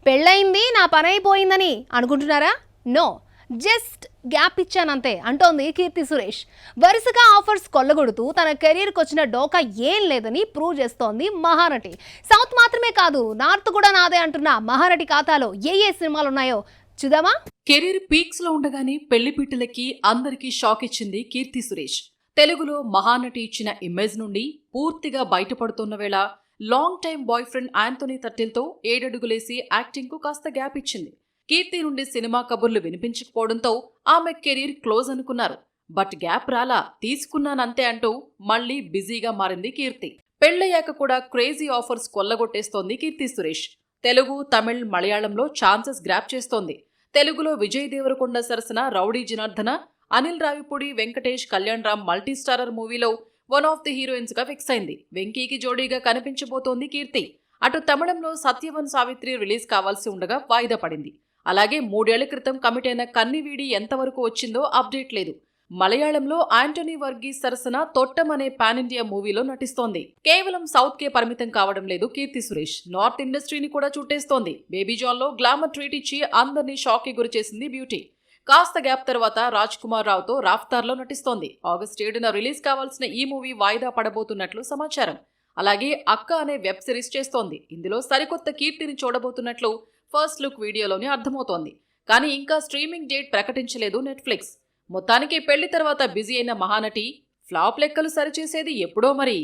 పెళ్ళయింది నా పని అయిపోయిందని అనుకుంటున్నారా? నో, జస్ట్ గ్యాప్ ఇచ్చానంతే అంటోంది కీర్తి సురేష్. వరుసగా ఆఫర్స్ కొల్లగొడుతూ తన కెరీర్కి వచ్చిన డోకా ఏం లేదని ప్రూవ్ చేస్తోంది మహానటి. సౌత్ మాత్రమే కాదు, నార్త్ కూడా నాదే అంటున్న మహానటి ఖాతాలో ఏ సినిమాలున్నాయో చూద్దామా? కెరీర్ పీక్స్ లో ఉండగానే పెళ్లి పీటలకి అందరికీ షాక్ ఇచ్చింది కీర్తి సురేష్. తెలుగులో మహానటి ఇచ్చిన ఇమేజ్ నుండి పూర్తిగా బయటపడుతున్న వేళ long time boyfriend Anthony తట్టిల్తో 7 అడుగులేసి యాక్టింగ్ కు కాస్త గ్యాప్ ఇచ్చింది. కీర్తి నుండి సినిమా కబుర్లు వినిపించకపోవడంతో ఆమె కెరీర్ క్లోజ్ అనుకున్నారు. బట్ గ్యాప్ రాలా, తీసుకున్నానంతే అంటూ మళ్లీ బిజీగా మారింది కీర్తి. పెళ్లయ్యాక కూడా క్రేజీ ఆఫర్స్ కొల్లగొట్టేస్తోంది కీర్తి సురేష్. తెలుగు, తమిళ్, మలయాళంలో ఛాన్సెస్ గ్రాప్ చేస్తోంది. తెలుగులో విజయ్ దేవరకొండ సరసన రౌడీ జనార్దన, అనిల్ రావిపూడి, వెంకటేష్, కళ్యాణ్ రామ్ మల్టీ స్టారర్ మూవీలో వన్ ఆఫ్ ది హీరోయిన్స్ గా ఫిక్స్ అయింది. వెంకీకి జోడీగా కనిపించబోతోంది కీర్తి. అటు తమిళంలో సత్యవన్ సావిత్రి రిలీజ్ కావాల్సి ఉండగా వాయిదా పడింది. అలాగే 3 ఏళ్ల క్రితం కమిట్ అయిన కన్నివీడి ఎంతవరకు వచ్చిందో అప్డేట్ లేదు. మలయాళంలో ఆంటోనీ వర్గీస్ సరసన తొట్టం అనే పాన్ ఇండియా మూవీలో నటిస్తోంది. కేవలం సౌత్ కే పరిమితం కావడం లేదు కీర్తి సురేష్, నార్త్ ఇండస్ట్రీని కూడా చుట్టేస్తోంది. బేబీ జాన్ లో గ్లామర్ ట్రీట్ ఇచ్చి అందరినీ షాక్ కి గురి చేసింది బ్యూటీ. కాస్త గ్యాప్ తర్వాత రాజ్ కుమార్ రావుతో రాఫ్తార్లో నటిస్తోంది. ఆగస్టు 7న రిలీజ్ కావాల్సిన ఈ మూవీ వాయిదా పడబోతున్నట్లు సమాచారం. అలాగే అక్క అనే వెబ్ సిరీస్ చేస్తోంది. ఇందులో సరికొత్త కీర్తిని చూడబోతున్నట్లు ఫస్ట్ లుక్ వీడియోలోనే అర్థమవుతోంది. కానీ ఇంకా స్ట్రీమింగ్ డేట్ ప్రకటించలేదు నెట్ఫ్లిక్స్. మొత్తానికి పెళ్లి తర్వాత బిజీ అయిన మహానటి ఫ్లాప్ లెక్కలు సరిచేసేది ఎప్పుడో మరి.